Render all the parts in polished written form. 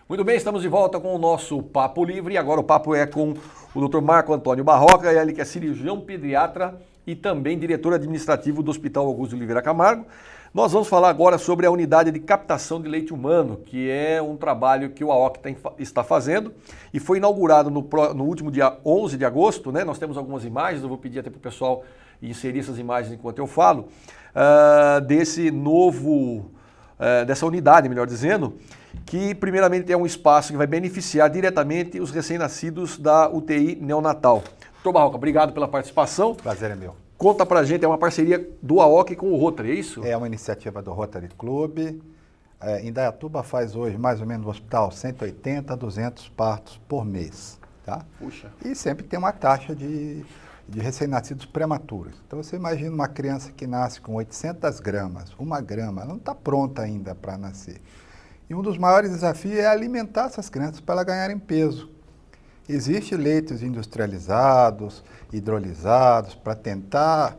Muito bem, estamos de volta com o nosso Papo Livre e agora o papo é com o Dr. Marco Antônio Barroca, ele que é cirurgião pediatra e também diretor administrativo do Hospital Augusto de Oliveira Camargo. Nós vamos falar agora sobre a unidade de captação de leite humano, que é um trabalho que o AOC está fazendo e foi inaugurado no último dia 11 de agosto, né? Nós temos algumas imagens, eu vou pedir até para o pessoal inserir essas imagens enquanto eu falo, dessa unidade, melhor dizendo, que primeiramente é um espaço que vai beneficiar diretamente os recém-nascidos da UTI neonatal. Doutor Barroca, obrigado pela participação. Prazer é meu. Conta pra gente, é uma parceria do AOC com o Rotary, é isso? É uma iniciativa do Rotary Club. Em Indaiatuba faz hoje mais ou menos no hospital 180 a 200 partos por mês. Tá? Puxa. E sempre tem uma taxa de recém-nascidos prematuros. Então você imagina uma criança que nasce com 800 gramas, 1 grama, ela não está pronta ainda para nascer. E um dos maiores desafios é alimentar essas crianças para elas ganharem peso. Existem leites industrializados, hidrolisados, para tentar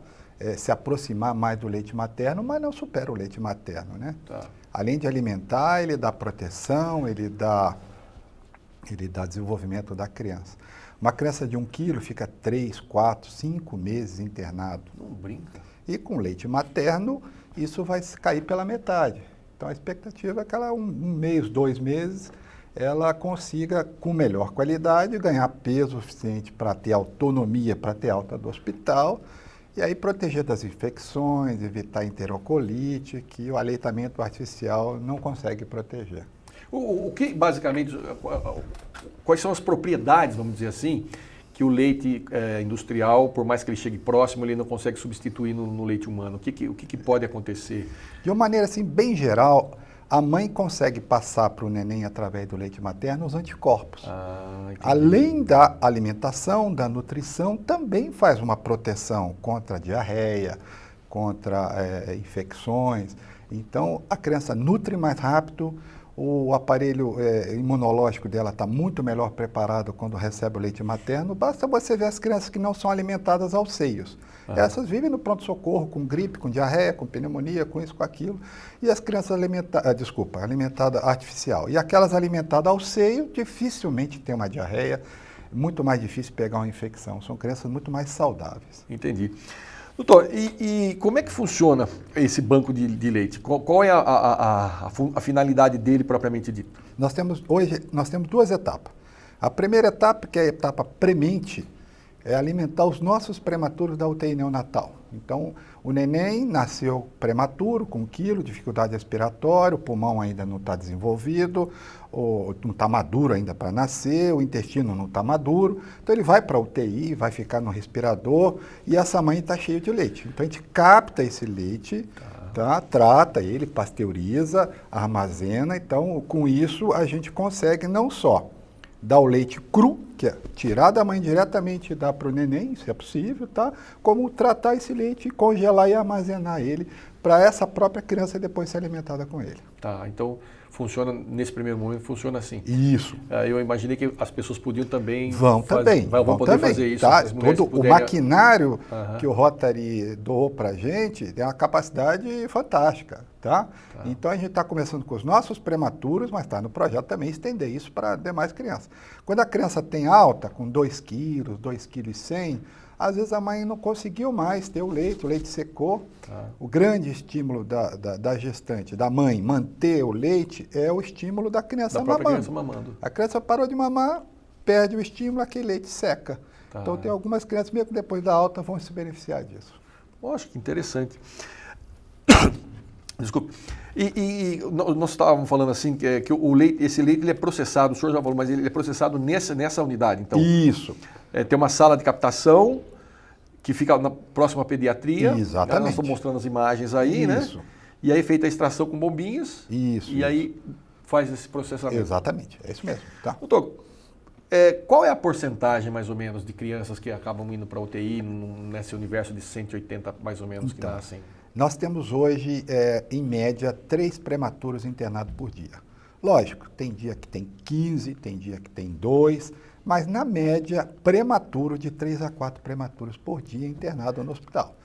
se aproximar mais do leite materno, mas não supera o leite materno, né? Tá. Além de alimentar, ele dá proteção, ele dá desenvolvimento da criança. Uma criança de 1 quilo fica 3, 4, 5 meses internado. Não brinca. E com leite materno, isso vai cair pela metade. Então a expectativa é que ela, um mês, 2 meses, ela consiga, com melhor qualidade, ganhar peso suficiente para ter autonomia, para ter alta do hospital, e aí proteger das infecções, evitar enterocolite, que o aleitamento artificial não consegue proteger. O que, basicamente, quais são as propriedades, vamos dizer assim, que o leite industrial, por mais que ele chegue próximo, ele não consegue substituir no leite humano? O que pode acontecer? De uma maneira assim, bem geral, a mãe consegue passar para o neném, através do leite materno, os anticorpos. Além da alimentação, da nutrição, também faz uma proteção contra a diarreia, contra infecções. Então, a criança nutre mais rápido, o aparelho imunológico dela está muito melhor preparado quando recebe o leite materno. Basta você ver as crianças que não são alimentadas aos seios. Essas vivem no pronto-socorro com gripe, com diarreia, com pneumonia, com isso, com aquilo. E as crianças alimentadas artificial. E aquelas alimentadas ao seio dificilmente têm uma diarreia, muito mais difícil pegar uma infecção. São crianças muito mais saudáveis. Entendi. Doutor, e como é que funciona esse banco de leite? Qual é a finalidade dele propriamente dito? Hoje nós temos 2 etapas. A primeira etapa, que é a etapa premente, é alimentar os nossos prematuros da UTI neonatal. Então, o neném nasceu prematuro, com 1 quilo, dificuldade respiratória, o pulmão ainda não está desenvolvido, não está maduro ainda para nascer, o intestino não está maduro. Então, ele vai para a UTI, vai ficar no respirador e essa mãe está cheia de leite. Então, a gente capta esse leite, trata ele, pasteuriza, armazena. Então, com isso, a gente consegue não só dar o leite cru, que é tirar da mãe diretamente e dar para o neném, se é possível, tá? Como tratar esse leite, congelar e armazenar ele para essa própria criança depois ser alimentada com ele. Tá, então funciona, nesse primeiro momento, funciona assim. Isso. Eu imaginei que as pessoas podiam também... Vão poder fazer isso. Tá? O maquinário que o Rotary doou para a gente tem uma capacidade fantástica. Tá? Então a gente está começando com os nossos prematuros, mas está no projeto também estender isso para demais crianças. Quando a criança tem alta, com 2 quilos, 2,1 kg, às vezes a mãe não conseguiu mais ter o leite secou. O grande estímulo da gestante, da mãe, manter o leite é o estímulo da criança mamando. A criança parou de mamar, perde o estímulo, aquele leite seca. Então tem algumas crianças, mesmo depois da alta, vão se beneficiar disso. Poxa, que interessante. Desculpe. E nós estávamos falando assim que esse leite ele é processado, o senhor já falou, mas ele é processado nessa unidade. Então, isso. Tem uma sala de captação que fica próxima à pediatria. Exatamente. Nós estamos mostrando as imagens aí, né? E aí é feita a extração com bombinhas. Aí faz esse processamento. Exatamente, é isso mesmo. Tá. Doutor, qual é a porcentagem, mais ou menos, de crianças que acabam indo para a UTI nesse universo de 180, mais ou menos, que nascem? Nós temos hoje, em média, 3 prematuros internados por dia. Lógico, tem dia que tem 15, tem dia que tem 2, mas na média, prematuro de 3 a 4 prematuros por dia internado no hospital.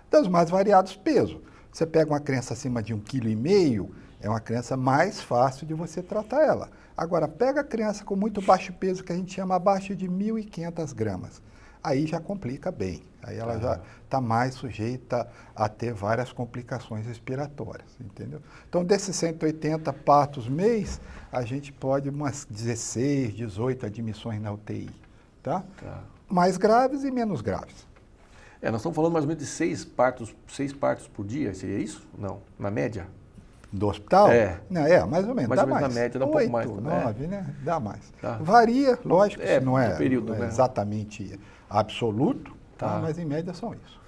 Dos mais variados pesos. Você pega uma criança acima de 1,5 kg, é uma criança mais fácil de você tratar ela. Agora, pega a criança com muito baixo peso, que a gente chama abaixo de 1.500 gramas. Aí já complica bem. Aí ela já está mais sujeita a ter várias complicações respiratórias, entendeu? Então, desses 180 partos mês, a gente pode umas 16, 18 admissões na UTI, tá? Mais graves e menos graves. Nós estamos falando mais ou menos de 6 partos por dia, seria isso? Não, na média? Do hospital? Não, mais ou menos. Mais dá ou menos mais. na média, dá um 8, pouco mais. 9, né? Dá mais. Tá. Varia, lógico, não é, período, não é né? exatamente absoluto, Tá. mas em média são isso.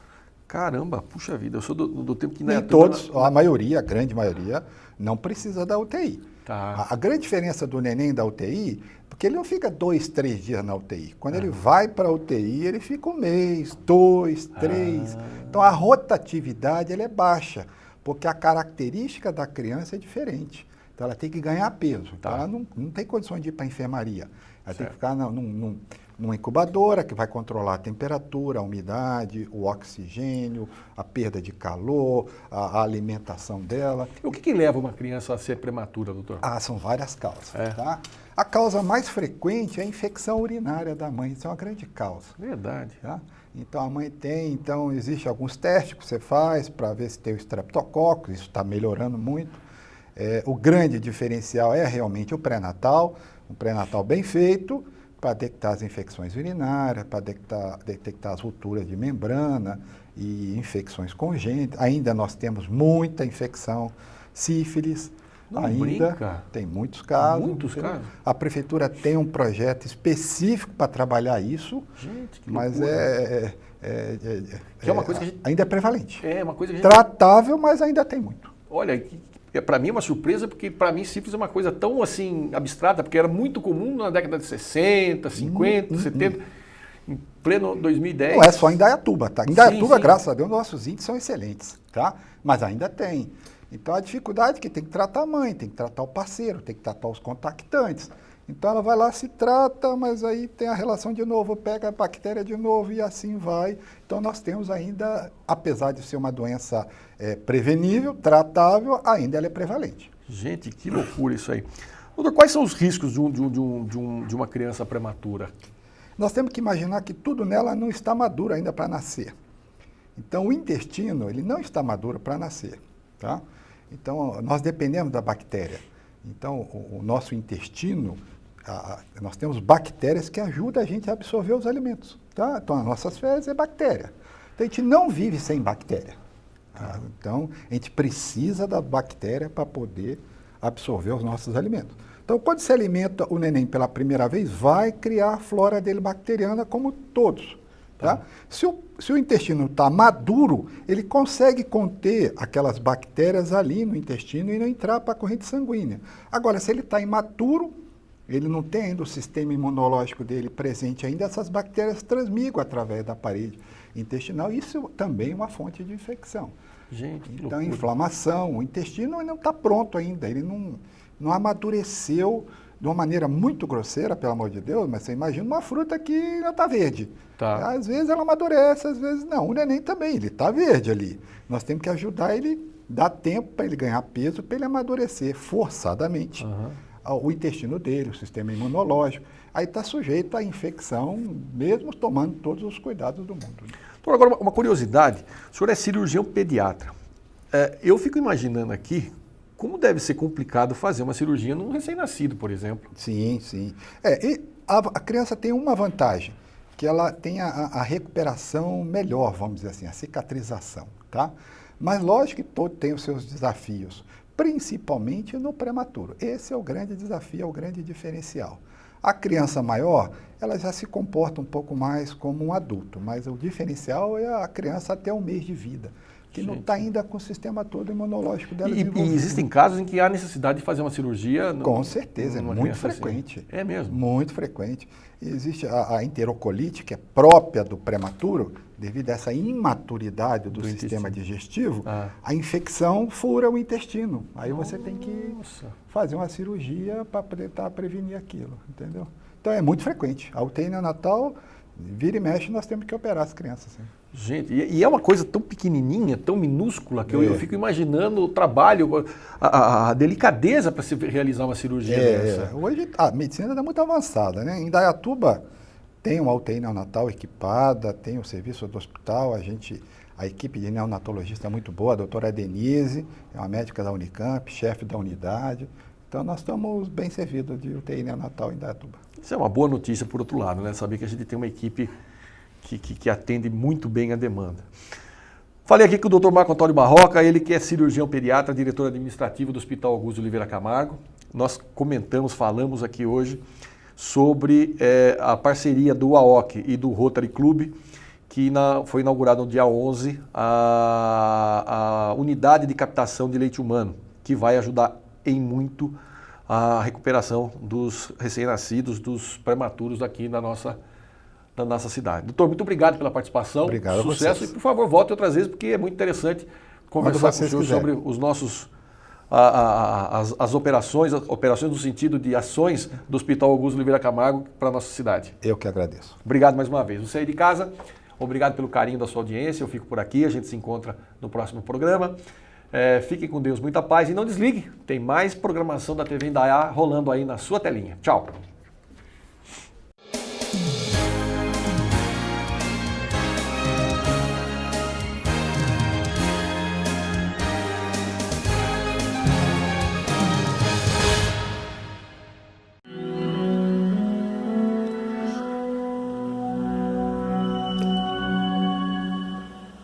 Caramba, puxa vida, eu sou do tempo que... Nem todos, a maioria, a grande maioria, não precisa da UTI. Tá. A grande diferença do neném da UTI, porque ele não fica 2, 3 dias na UTI. Quando ele vai para a UTI, ele fica 1 mês, 2, 3. Então a rotatividade ela é baixa, porque a característica da criança é diferente. Então ela tem que ganhar peso. Então ela não tem condições de ir para a enfermaria. Ela tem que ficar numa incubadora que vai controlar a temperatura, a umidade, o oxigênio, a perda de calor, a alimentação dela. O que leva uma criança a ser prematura, doutor? São várias causas. Tá? A causa mais frequente é a infecção urinária da mãe. Isso é uma grande causa. Verdade. Tá? Então a mãe tem, existem alguns testes que você faz para ver se tem o streptococcus, isso está melhorando muito. O grande diferencial é realmente o pré-natal, um pré-natal bem feito, para detectar as infecções urinárias, para detectar as rupturas de membrana e infecções congênitas. Ainda nós temos muita infecção, sífilis. Não ainda brinca. Tem muitos casos. Muitos casos? A prefeitura tem um projeto específico para trabalhar isso, gente, que mas que é uma coisa que a gente... ainda é prevalente. É uma coisa que a gente... Tratável, mas ainda tem muito. Olha, para mim é uma surpresa, porque para mim sífilis é uma coisa tão assim abstrata, porque era muito comum na década de 60, 50, 70, em pleno 2010. Não é só em Indaiatuba, tá? Em Indaiatuba, sim. graças a Deus, nossos índices são excelentes, tá? Mas ainda tem. Então a dificuldade é que tem que tratar a mãe, tem que tratar o parceiro, tem que tratar os contactantes. Então ela vai lá, se trata, mas aí tem a relação de novo, pega a bactéria de novo e assim vai. Então nós temos ainda, apesar de ser uma doença prevenível, tratável, ainda ela é prevalente. Gente, que loucura isso aí. Doutor, quais são os riscos de uma criança prematura? Nós temos que imaginar que tudo nela não está maduro ainda para nascer. Então o intestino, ele não está maduro para nascer, tá? Então nós dependemos da bactéria. Então o nosso intestino, nós temos bactérias que ajudam a gente a absorver os alimentos, tá? Então as nossas fezes é bactéria. Então a gente não vive sem bactéria. Tá? Então a gente precisa da bactéria para poder absorver os nossos alimentos. Então quando se alimenta o neném pela primeira vez, vai criar a flora dele bacteriana como todos. Tá? Se o intestino está maduro, ele consegue conter aquelas bactérias ali no intestino e não entrar para a corrente sanguínea. Agora, se ele está imaturo, ele não tem ainda o sistema imunológico dele presente ainda, essas bactérias transmigam através da parede intestinal. Isso também é uma fonte de infecção. Gente, que então, loucura. Inflamação, o intestino não está pronto ainda, ele não amadureceu de uma maneira muito grosseira, pelo amor de Deus, mas você imagina uma fruta que ainda está verde. Tá. Às vezes ela amadurece, às vezes não. O neném também, ele está verde ali. Nós temos que ajudar ele, dar tempo para ele ganhar peso, para ele amadurecer forçadamente o intestino dele, o sistema imunológico. Aí está sujeito à infecção, mesmo tomando todos os cuidados do mundo. Então, agora, uma curiosidade. O senhor é cirurgião pediatra. Eu fico imaginando aqui como deve ser complicado fazer uma cirurgia num recém-nascido, por exemplo. Sim, sim. E a criança tem uma vantagem, que ela tem a recuperação melhor, vamos dizer assim, a cicatrização, tá? Mas lógico que todo tem os seus desafios, principalmente no prematuro. Esse é o grande desafio, é o grande diferencial. A criança maior, ela já se comporta um pouco mais como um adulto, mas o diferencial é a criança até 1 mês de vida, que não está ainda com o sistema todo imunológico dela desenvolvido. E existem casos em que há necessidade de fazer uma cirurgia? Com certeza, é muito frequente. Assim. É mesmo? Muito frequente. Existe a enterocolite, que é própria do prematuro, devido a essa imaturidade do sistema digestivo, a infecção fura o intestino. Aí você tem que fazer uma cirurgia para tentar prevenir aquilo, entendeu? Então é muito frequente. A UTI neonatal Vira e mexe, nós temos que operar as crianças. Sim. Gente, e é uma coisa tão pequenininha, tão minúscula, que eu fico imaginando o trabalho, a delicadeza para se realizar uma cirurgia dessa. Hoje a medicina está muito avançada, né? Em Indaiatuba tem uma UTI neonatal equipada, tem o serviço do hospital, a equipe de neonatologista é muito boa, a doutora Denise, é uma médica da Unicamp, chefe da unidade. Então nós estamos bem servidos de UTI neonatal em Indaiatuba. Isso é uma boa notícia, por outro lado, né? Saber que a gente tem uma equipe que atende muito bem a demanda. Falei aqui com o Dr. Marco Antônio Barroca, ele que é cirurgião pediatra, diretor administrativo do Hospital Augusto Oliveira Camargo. Nós falamos aqui hoje sobre a parceria do AOC e do Rotary Club, que foi inaugurada no dia 11 a unidade de captação de leite humano, que vai ajudar em muito a recuperação dos recém-nascidos, dos prematuros aqui na nossa cidade. Doutor, muito obrigado pela participação. Obrigado. Sucesso e, por favor, volte outras vezes, porque é muito interessante conversar com o senhor sobre os nossos as operações no sentido de ações do Hospital Augusto Oliveira Camargo para a nossa cidade. Eu que agradeço. Obrigado mais uma vez. Você aí de casa, obrigado pelo carinho da sua audiência. Eu fico por aqui, a gente se encontra no próximo programa. Fiquem com Deus, muita paz e não desligue. Tem mais programação da TV Indaiá rolando aí na sua telinha. Tchau.